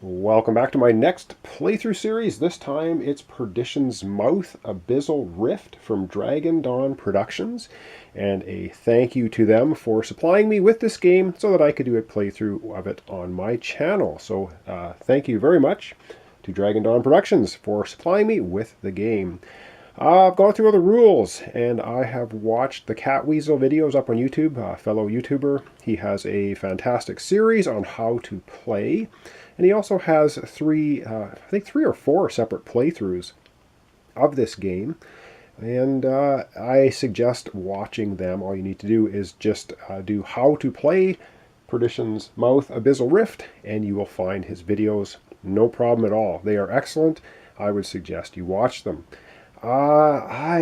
Welcome back to my next playthrough series. This time it's Perdition's Mouth Abyssal Rift from Dragon Dawn Productions. And a thank you to them for supplying me with this game so that I could do a playthrough of it on my channel. So thank you very much to Dragon Dawn Productions for supplying me with the game. I've gone through all the rules, and I have watched the Cat Weasel videos up on YouTube, a fellow YouTuber. He has a fantastic series on how to play, and he also has I think three or four separate playthroughs of this game. And I suggest watching them. All you need to do is just do how to play Perdition's Mouth Abyssal Rift, and you will find his videos. No problem at all. They are excellent. I would suggest you watch them. I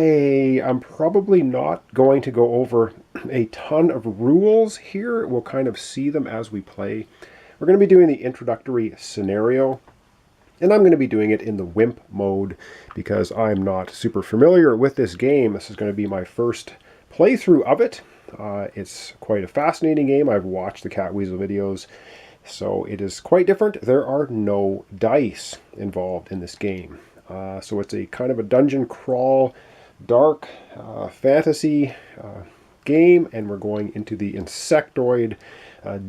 am probably not going to go over a ton of rules here. We'll kind of see them as we play. We're going to be doing the introductory scenario, and I'm going to be doing it in the WIMP mode because I'm not super familiar with this game. This is going to be my first playthrough of it. It's quite a fascinating game. I've watched the Cat Weasel videos, so it is quite different. There are no dice involved in this game. So it's a kind of a dungeon crawl, dark fantasy game, and we're going into the insectoid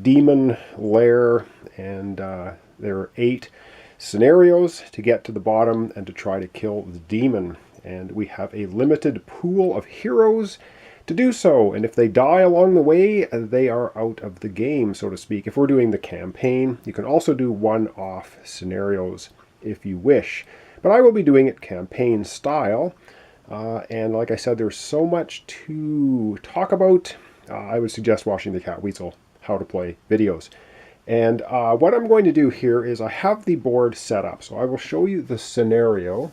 demon lair, and there are 8 scenarios to get to the bottom and to try to kill the demon. And we have a limited pool of heroes to do so, and if they die along the way, they are out of the game, so to speak. If we're doing the campaign, you can also do one-off scenarios if you wish. But I will be doing it campaign style, and like I said, there's so much to talk about. I would suggest watching the Cat Weasel How to Play videos. And what I'm going to do here is I have the board set up, so I will show you the scenario,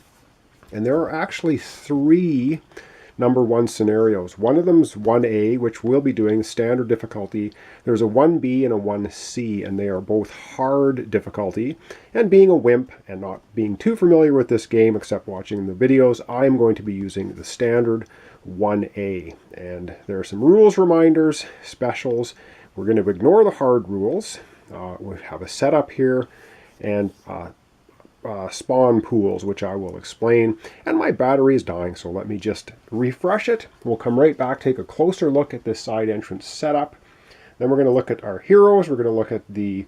and there are actually 3 number 1 scenarios. One of them is 1A, which we'll be doing standard difficulty. There's a 1B and a 1C, and they are both hard difficulty. And being a wimp and not being too familiar with this game except watching the videos, I'm going to be using the standard 1A. And there are some rules reminders, specials. We're going to ignore the hard rules. We have a setup here, and spawn pools, which I will explain. And my battery is dying, so let me just refresh it. We'll come right back, take a closer look at this side entrance setup. Then we're going to look at our heroes. We're going to look at the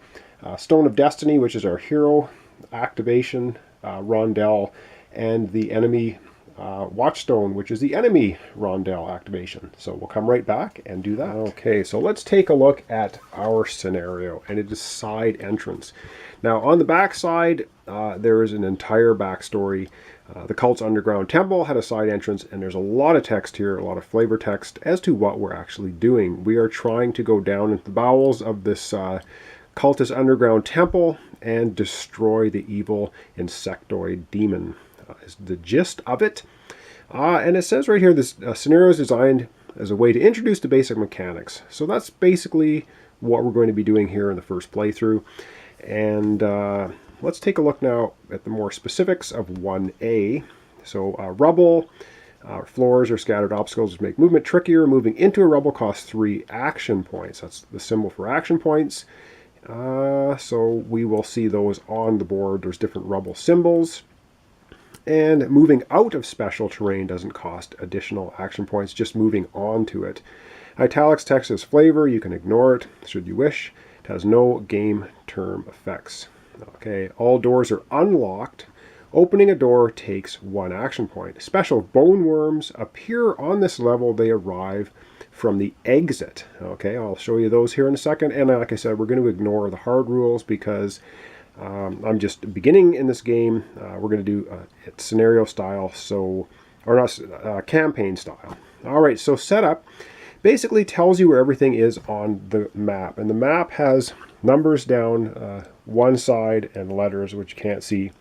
Stone of Destiny, which is our hero activation, rondel, and the enemy Watchstone, which is the enemy rondel activation. So we'll come right back and do that. Okay, so let's take a look at our scenario, and it is side entrance. Now on the back side, there is an entire backstory. The cult's underground temple had a side entrance, and there's a lot of text here, a lot of flavor text as to what we're actually doing. We are trying to go down into the bowels of this cultist underground temple and destroy the evil insectoid demon. Is the gist of it. And it says right here, this scenario is designed as a way to introduce the basic mechanics. So that's basically what we're going to be doing here in the first playthrough. And let's take a look now at the more specifics of 1A. So rubble, floors or scattered obstacles make movement trickier. Moving into a rubble costs 3 action points. That's the symbol for action points. So we will see those on the board. There's different rubble symbols. And moving out of special terrain doesn't cost additional action points, just moving on to it. Italics text has flavor. You can ignore it should you wish. It has no game term effects. Okay, all doors are unlocked. Opening a door takes 1 action point. Special bone worms appear on this level. They arrive from the exit. Okay, I'll show you those here in a second. And like I said, we're going to ignore the hard rules because I'm just beginning in this game. We're going to do it scenario style, or not campaign style. All right, so setup basically tells you where everything is on the map, and the map has numbers down one side and letters, which you can't see,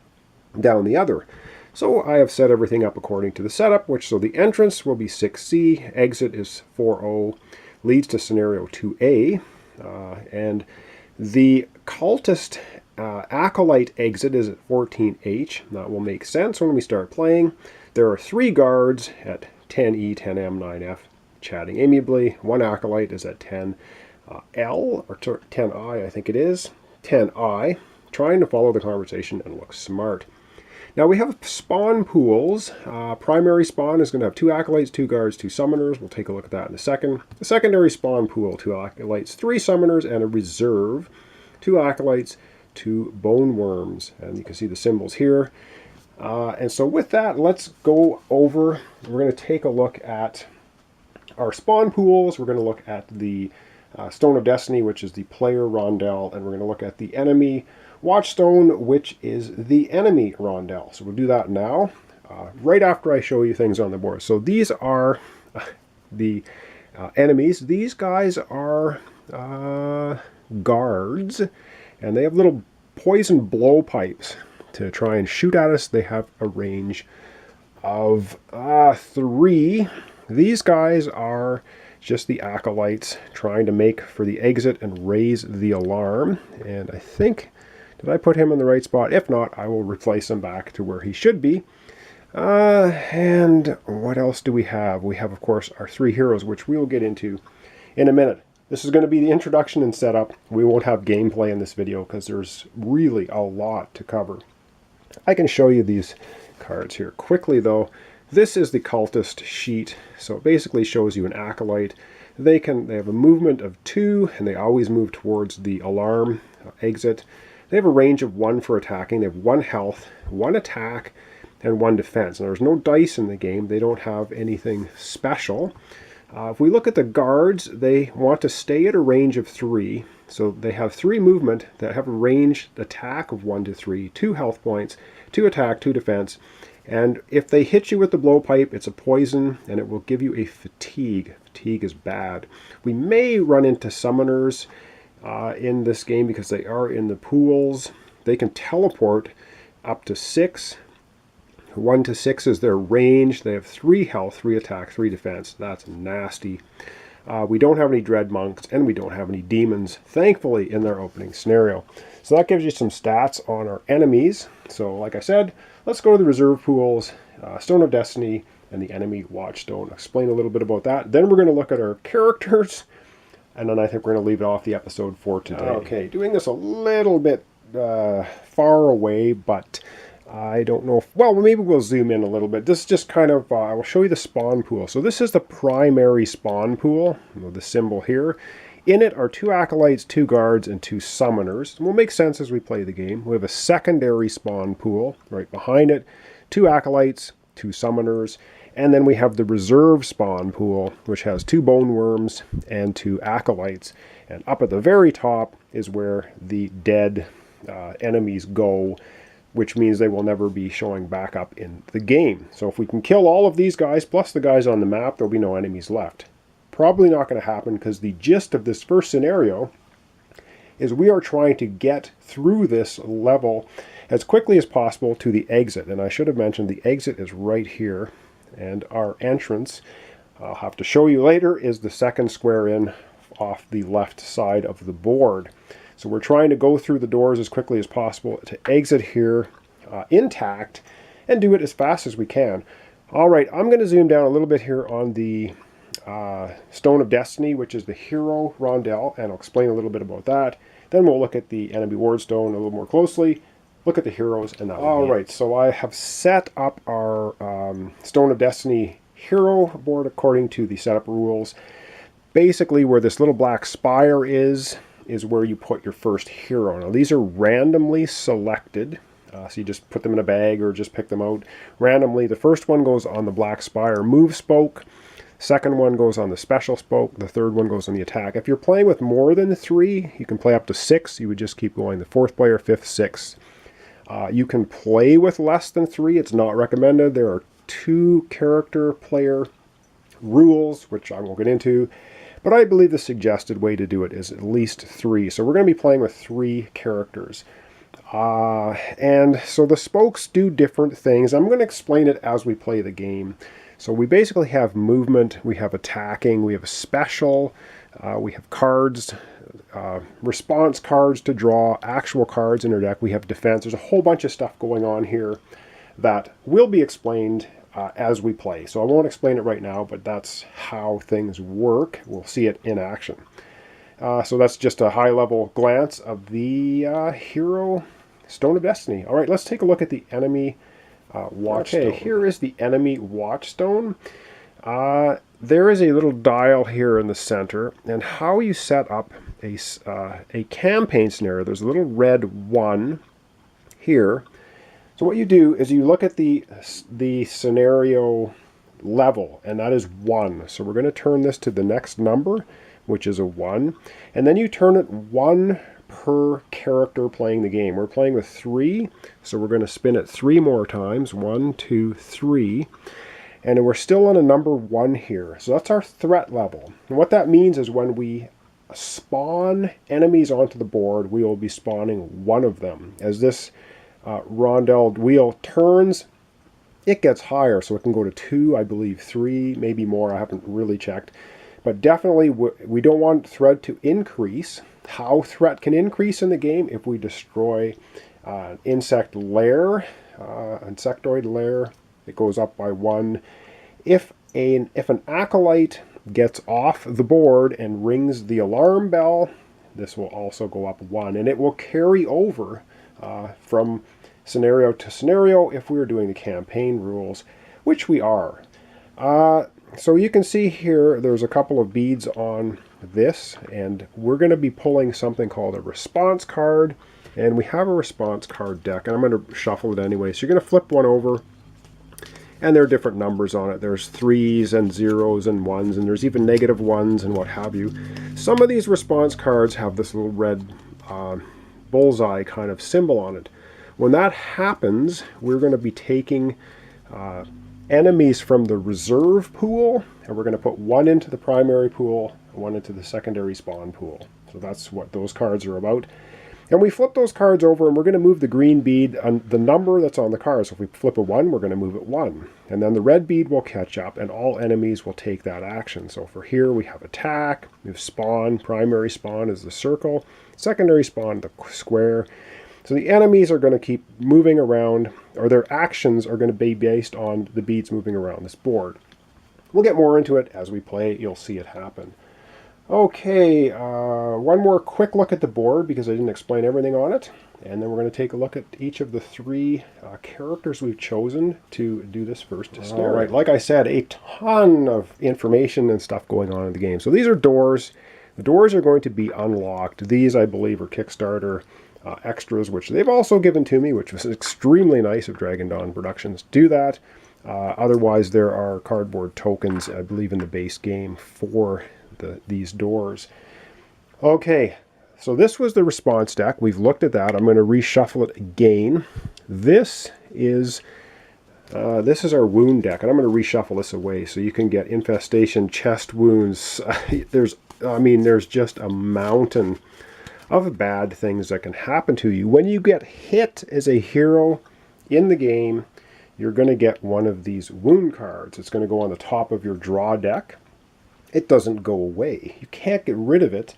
down the other. So I have set everything up according to the setup, so the entrance will be 6C, exit is 4O, leads to scenario 2A, and the cultist acolyte exit is at 14H. That will make sense when we start playing. There are 3 guards at 10E, 10M, 9F, chatting amiably. 1 acolyte is at 10L, or 10I, I think it is. 10I. trying to follow the conversation and look smart. Now we have spawn pools. Primary spawn is going to have 2 acolytes, 2 guards, 2 summoners. We'll take a look at that in a second. The secondary spawn pool, 2 acolytes, 3 summoners, and a reserve, 2 acolytes, 2 bone worms. And you can see the symbols here. And so with that, let's go over. We're going to take a look at our spawn pools. We're going to look at the Stone of Destiny, which is the player rondel, and we're going to look at the enemy Watchstone, which is the enemy rondel. So we'll do that now, right after I show you things on the board. So these are the enemies. These guys are guards, and they have little poison blowpipes to try and shoot at us. They have a range of 3. These guys are just the acolytes trying to make for the exit and raise the alarm. And I think, did I put him in the right spot? If not, I will replace him back to where he should be. And what else do we have? We have, of course, our 3 heroes, which we will get into in a minute. This is going to be the introduction and setup. We won't have gameplay in this video because there's really a lot to cover. I can show you these cards here quickly, though. This is the cultist sheet, so it basically shows you an acolyte. They have a movement of 2, and they always move towards the alarm exit. They have a range of 1 for attacking. They have 1 health, 1 attack, and 1 defense. And there's no dice in the game. They don't have anything special. If we look at the guards, they want to stay at a range of 3. So they have 3 movement that have a range attack of 1 to 3, 2 health points, 2 attack, 2 defense. And if they hit you with the blowpipe, it's a poison, and it will give you a fatigue. Fatigue is bad. We may run into summoners in this game because they are in the pools. They can teleport up to 6. 1 to 6 is their range. They have 3 health, 3 attack, 3 defense. That's nasty. We don't have any dread monks, and we don't have any demons, thankfully, in their opening scenario. So that gives you some stats on our enemies. So like I said, let's go to the reserve pools, Stone of Destiny, and the enemy Watchstone. Explain a little bit about that. Then we're going to look at our characters, and then I think we're going to leave it off the episode for today. Okay, doing this a little bit far away, but I don't know if, well, maybe we'll zoom in a little bit. This is just kind of, I will show you the spawn pool. So this is the primary spawn pool, the symbol here. In it are 2 acolytes, 2 guards, and 2 summoners. It will make sense as we play the game. We have a secondary spawn pool right behind it, 2 acolytes, 2 summoners, and then we have the reserve spawn pool, which has 2 bone worms and 2 acolytes. And up at the very top is where the dead enemies go, which means they will never be showing back up in the game. So if we can kill all of these guys, plus the guys on the map, there'll be no enemies left. Probably not going to happen because the gist of this first scenario is we are trying to get through this level as quickly as possible to the exit. And I should have mentioned the exit is right here. And our entrance, I'll have to show you later, is the second square in off the left side of the board. So we're trying to go through the doors as quickly as possible to exit here intact and do it as fast as we can. All right, I'm going to zoom down a little bit here on the Stone of Destiny, which is the hero rondel, and I'll explain a little bit about that. Then we'll look at the enemy wardstone a little more closely, look at the heroes, and that. All right, so I have set up our Stone of Destiny hero board according to the setup rules. Basically, where this little black spire is where you put your first hero. Now, these are randomly selected, so you just put them in a bag or just pick them out randomly. The first one goes on the black spire move spoke. Second one goes on the special spoke. The third one goes on the attack. If you're playing with more than 3, you can play up to 6. You would just keep going. The 4th player, 5th, 6th. You can play with less than 3. It's not recommended. There are 2 character player rules, which I won't get into. But I believe the suggested way to do it is at least 3. So we're going to be playing with 3 characters. And so the spokes do different things. I'm going to explain it as we play the game. So we basically have movement, we have attacking, we have special, we have cards, response cards to draw, actual cards in our deck, we have defense. There's a whole bunch of stuff going on here that will be explained as we play. So I won't explain it right now, but that's how things work. We'll see it in action. So that's just a high-level glance of the hero Stone of Destiny. All right, let's take a look at the enemy watchstone. Okay, here is the enemy watchstone. There is a little dial here in the center, and how you set up a campaign scenario, there's a little red 1 here. So what you do is you look at the scenario level, and that is 1. So we're going to turn this to the next number, which is a 1, and then you turn it 1 per character playing the game. We're playing with 3, so we're going to spin it 3 more times. 1, 2, 3. And we're still on a number 1 here. So that's our threat level. And what that means is when we spawn enemies onto the board, we will be spawning 1 of them. As this rondel wheel turns, it gets higher. So it can go to 2, I believe 3, maybe more. I haven't really checked. But definitely we don't want threat to increase. How threat can increase in the game if we destroy an insectoid lair, it goes up by 1. If an acolyte gets off the board and rings the alarm bell, this will also go up 1, and it will carry over from scenario to scenario if we are doing the campaign rules, which we are. So you can see here there's a couple of beads on this, and we're going to be pulling something called a response card, and we have a response card deck, and I'm going to shuffle it anyway. So you're going to flip one over, and there are different numbers on it. There's 3s and 0s and 1s, and there's even -1s and what have you. Some of these response cards have this little red bullseye kind of symbol on it. When that happens, we're going to be taking enemies from the reserve pool, and we're going to put 1 into the primary pool, 1 into the secondary spawn pool. So that's what those cards are about. And we flip those cards over, and we're going to move the green bead on the number that's on the card. So if we flip a 1, we're going to move it 1. And then the red bead will catch up, and all enemies will take that action. So for here, we have attack, we have spawn. Primary spawn is the circle, secondary spawn, the square. So the enemies are going to keep moving around, or their actions are going to be based on the beads moving around this board. We'll get more into it as we play. You'll see it happen. Okay, one more quick look at the board because I didn't explain everything on it. And then we're going to take a look at each of the 3 characters we've chosen to do this first scenario. All right, like I said, a ton of information and stuff going on in the game. So these are doors. The doors are going to be unlocked. These, I believe, are Kickstarter extras, which they've also given to me, which was extremely nice of Dragon Dawn Productions to do that. Otherwise, there are cardboard tokens, I believe, in the base game for these doors. Okay, so this was the response deck. We've looked at that. I'm going to reshuffle it again. This is our wound deck, and I'm going to reshuffle this away so you can get infestation, chest wounds. There's just a mountain of bad things that can happen to you. When you get hit as a hero in the game, you're going to get one of these wound cards. It's going to go on the top of your draw deck. It doesn't go away. You can't get rid of it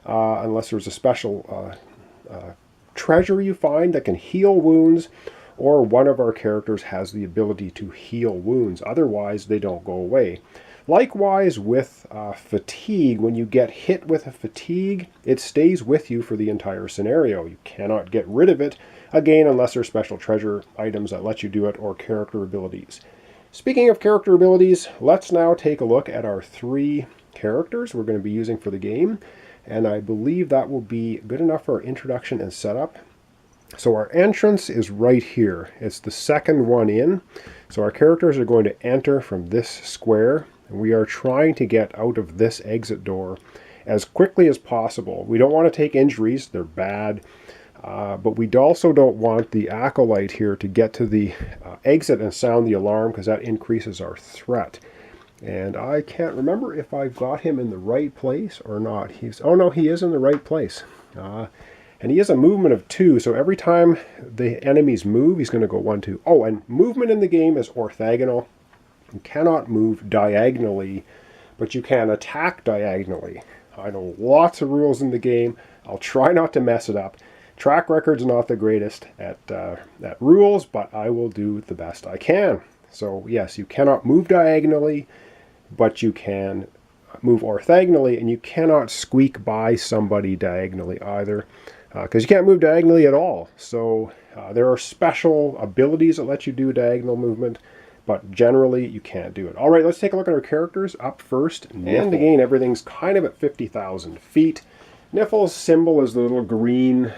unless there's a special treasure you find that can heal wounds, or one of our characters has the ability to heal wounds. Otherwise, they don't go away. Likewise with fatigue, when you get hit with a fatigue, it stays with you for the entire scenario. You cannot get rid of it, again, unless there's special treasure items that let you do it, or character abilities. Speaking of character abilities, let's now take a look at our 3 characters we're going to be using for the game. And I believe that will be good enough for our introduction and setup. So our entrance is right here. It's the second one in. So our characters are going to enter from this square. And we are trying to get out of this exit door as quickly as possible. We don't want to take injuries. They're bad. But we also don't want the acolyte here to get to the exit and sound the alarm, because that increases our threat. And I can't remember if I've got him in the right place or not. Oh no, he is in the right place. And he has a movement of 2, so every time the enemies move, he's going to go 1, 2. Oh, and movement in the game is orthogonal. You cannot move diagonally, but you can attack diagonally. I know lots of rules in the game. I'll try not to mess it up. Track record's not the greatest at rules, but I will do the best I can. So yes, you cannot move diagonally, but you can move orthogonally, and you cannot squeak by somebody diagonally either. because you can't move diagonally at all. So there are special abilities that let you do diagonal movement, but generally you can't do it. All right, let's take a look at our characters. Up first, and again, everything's kind of at 50,000 feet. Nifl's symbol is the little green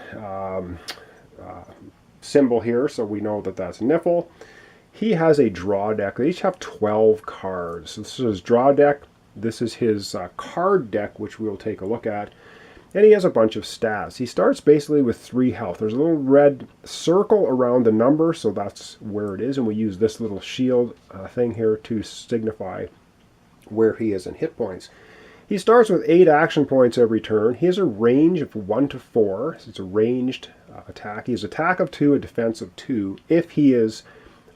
symbol here, so we know that that's Nifl. He has a draw deck. They each have 12 cards. So this is his draw deck. This is his card deck, which we'll take a look at. And he has a bunch of stats. He starts basically with 3 health. There's a little red circle around the number, so that's where it is. And we use this little shield thing here to signify where he is in hit points. He starts with 8 action points every turn. He has a range of 1 to 4. So it's a ranged attack. He has attack of 2, a defense of 2. If he is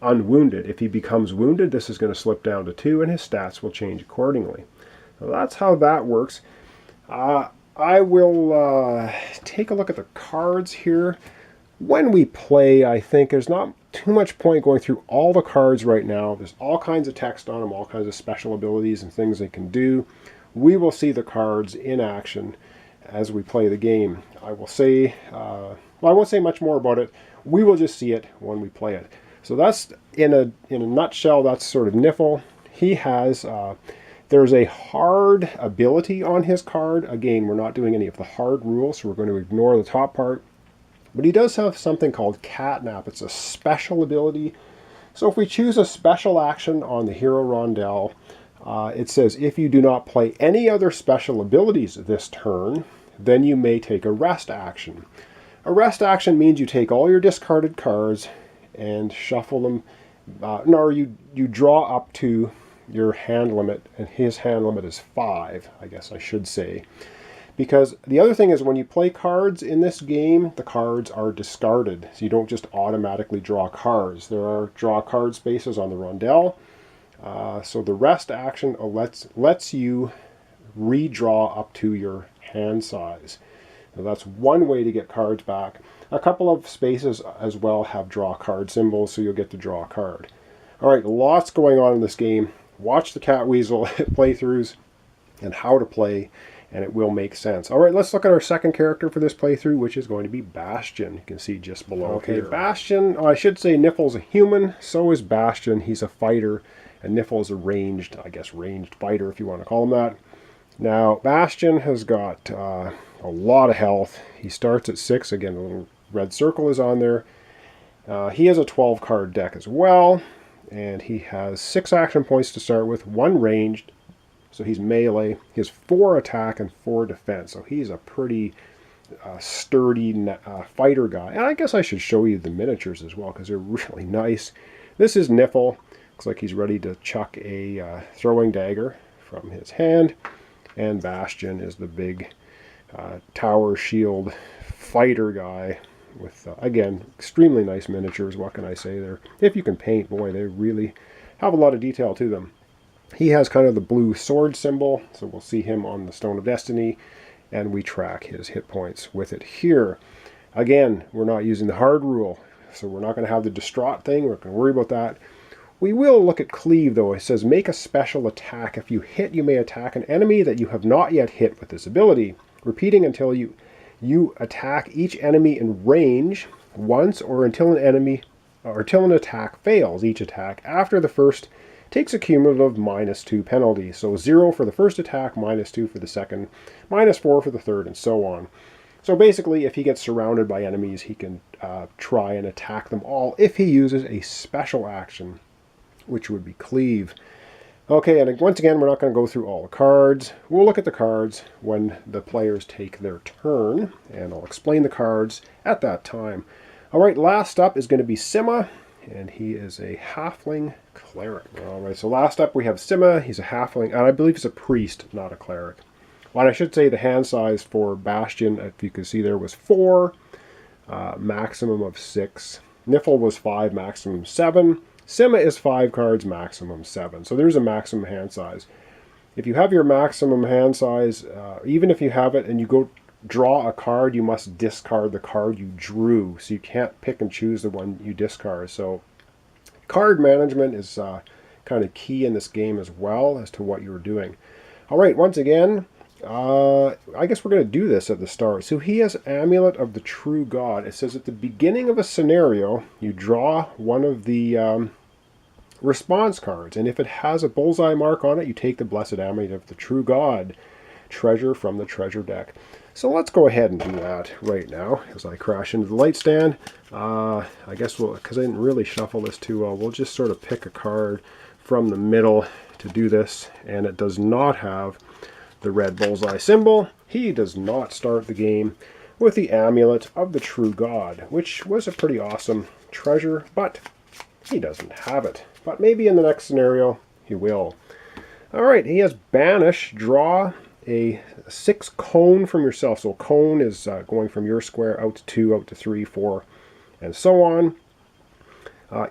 unwounded, if he becomes wounded, this is going to slip down to 2, and his stats will change accordingly. So that's how that works. I will take a look at the cards here. When we play, I think there's not too much point going through all the cards right now. There's all kinds of text on them, all kinds of special abilities and things they can do. We will see the cards in action as we play the game. I will say, well, I won't say much more about it. We will just see it when we play it. So that's, in a nutshell, that's sort of Nifl. He has... there's a hard ability on his card. Again, we're not doing any of the hard rules, so we're going to ignore the top part. But he does have something called Catnap. It's a special ability. So if we choose a special action on the hero rondel, it says if you do not play any other special abilities this turn, then you may take a rest action. A rest action means you take all your discarded cards and shuffle them. No, you draw up to your hand limit, and his hand limit is 5, I guess I should say. Because the other thing is, when you play cards in this game, the cards are discarded. So you don't just automatically draw cards. There are draw card spaces on the rondel. So the rest action lets you redraw up to your hand size. Now that's one way to get cards back. A couple of spaces as well have draw card symbols, so you'll get to draw a card. All right, lots going on in this game. Watch the Cat Weasel playthroughs and how to play, and it will make sense. All right, let's look at our second character for this playthrough, which is going to be Bastion. You can see just below here. Bastion, I should say Nifl's a human, so is Bastion. He's a fighter, and Nifl's a ranged, I guess ranged fighter if you want to call him that. Now, Bastion has got a lot of health. He starts at 6. Again, the little red circle is on there. He has a 12 card deck as well. And he has 6 action points to start with, 1 ranged, so he's melee. He has 4 attack and 4 defense, so he's a pretty sturdy fighter guy. And I guess I should show you the miniatures as well, because they're really nice. This is Nifl. Looks like he's ready to chuck a throwing dagger from his hand. And Bastion is the big tower shield fighter guy. With, again, extremely nice miniatures. What can I say there? If you can paint, boy, they really have a lot of detail to them. He has kind of the blue sword symbol, so we'll see him on the Stone of Destiny, and we track his hit points with it here. Again, we're not using the hard rule, so we're not going to have the distraught thing. We're not going to worry about that. We will look at cleave, though. It says make a special attack. If you hit, you may attack an enemy that you have not yet hit with this ability, repeating until you attack each enemy in range once, or until an attack fails. Each attack after the first takes a cumulative -2 penalty. So 0 for the first attack, -2 for the second, -4 for the third, and so on. So basically, if he gets surrounded by enemies, he can try and attack them all if he uses a special action, which would be cleave. Okay, and once again, we're not going to go through all the cards. We'll look at the cards when the players take their turn, and I'll explain the cards at that time. All right, last up is going to be Sima, and he is a halfling cleric. All right, so last up we have Sima. He's a halfling, and I believe he's a priest, not a cleric. Well, I should say the hand size for Bastion, if you can see there, was 4, maximum of 6. Nifl was 5, maximum 7. Sima is 5 cards, maximum 7. So there's a maximum hand size. If you have your maximum hand size, even if you have it and you go draw a card, you must discard the card you drew. So you can't pick and choose the one you discard. So card management is kind of key in this game as well as to what you're doing. All right, once again, I guess we're going to do this at the start. So he has Amulet of the True God. It says at the beginning of a scenario, you draw one of the response cards, and if it has a bullseye mark on it, you take the Blessed Amulet of the True God treasure from the treasure deck. So let's go ahead and do that right now as I crash into the light stand. I guess because I didn't really shuffle this too well, we'll just sort of pick a card from the middle to do this, and it does not have the red bullseye symbol. He does not start the game with the Amulet of the True God, which was a pretty awesome treasure, but he doesn't have it. But maybe in the next scenario, he will. Alright, he has Banish. Draw a 6 cone from yourself. So cone is going from your square out to 2, out to 3, 4, and so on.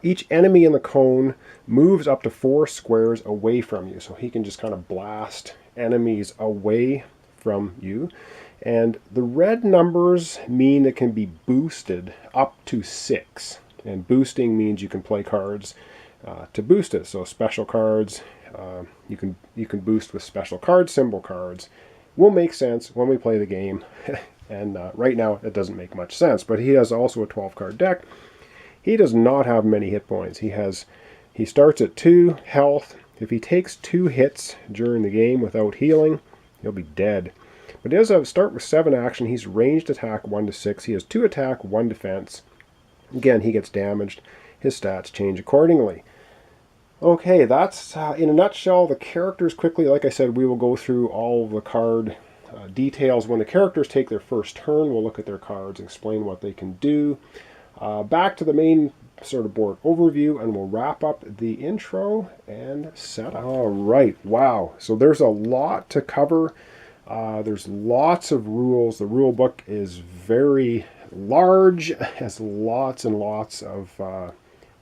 Each enemy in the cone moves up to 4 squares away from you. So he can just kind of blast enemies away from you. And the red numbers mean it can be boosted up to 6. And boosting means you can play cards to boost it. So special cards, you can boost with special cards, symbol cards. Will make sense when we play the game. And right now it doesn't make much sense. But he has also a 12-card deck. He does not have many hit points. He starts at 2 health. If he takes 2 hits during the game without healing, he'll be dead. But he does start with 7 action. He's ranged attack 1 to 6. He has 2 attack, 1 defense. Again, he gets damaged. His stats change accordingly. Okay, that's in a nutshell the characters quickly. Like I said, we will go through all the card details. When the characters take their first turn, we'll look at their cards, explain what they can do. Back to the main sort of board overview, and we'll wrap up the intro and setup. All right, wow. So there's a lot to cover. There's lots of rules. The rule book is very large, has lots and lots of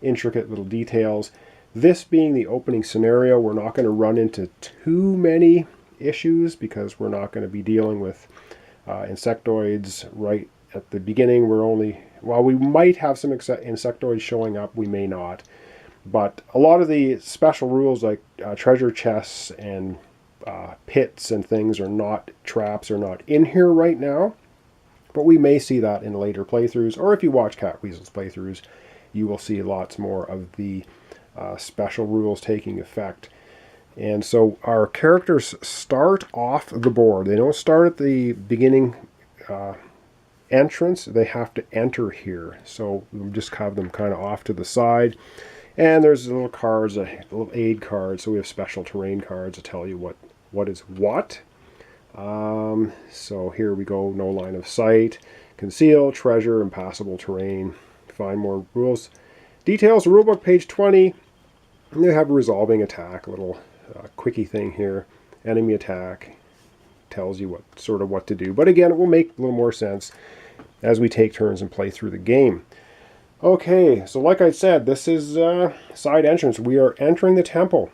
intricate little details. This being the opening scenario, we're not going to run into too many issues because we're not going to be dealing with insectoids right at the beginning. While we might have some insectoids showing up, we may not. But a lot of the special rules like treasure chests and pits and things are not, traps are not in here right now. But we may see that in later playthroughs, or if you watch Cat Weasel's playthroughs, you will see lots more of the special rules taking effect. And so our characters start off the board. They don't start at the beginning entrance. They have to enter here. So we'll just have them kind of off to the side. And there's little cards, little aid cards. So we have special terrain cards to tell you what is what. So here we go. No line of sight, conceal, treasure, impassable terrain. Find more rules. Details, rulebook, page 20. And they have a resolving attack, a little quickie thing here. Enemy attack tells you what to do. But again, it will make a little more sense as we take turns and play through the game. Okay, so like I said, this is side entrance. We are entering the temple.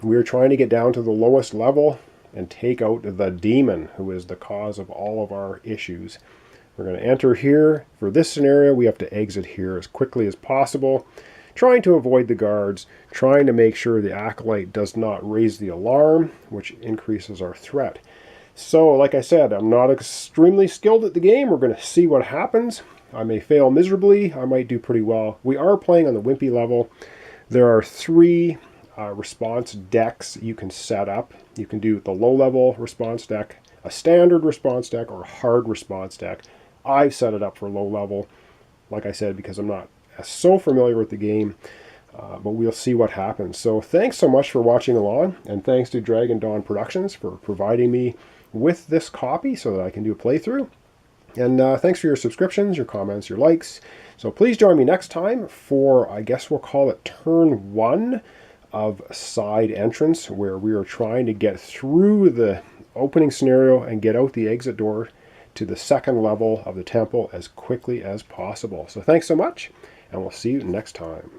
We are trying to get down to the lowest level and take out the demon, who is the cause of all of our issues. We're going to enter here. For this scenario, we have to exit here as quickly as possible, trying to avoid the guards, trying to make sure the acolyte does not raise the alarm, which increases our threat. So, like I said, I'm not extremely skilled at the game. We're going to see what happens. I may fail miserably. I might do pretty well. We are playing on the Wimpy level. There are 3 response decks you can set up. You can do the low-level response deck, a standard response deck, or a hard response deck. I've set it up for low-level, like I said, because I'm not so familiar with the game. But we'll see what happens. So thanks so much for watching along, and thanks to Dragon Dawn Productions for providing me with this copy so that I can do a playthrough. And thanks for your subscriptions, your comments, your likes. So please join me next time for, I guess we'll call it turn 1 of side entrance, where we are trying to get through the opening scenario and get out the exit door to the second level of the temple as quickly as possible. So thanks so much, and we'll see you next time.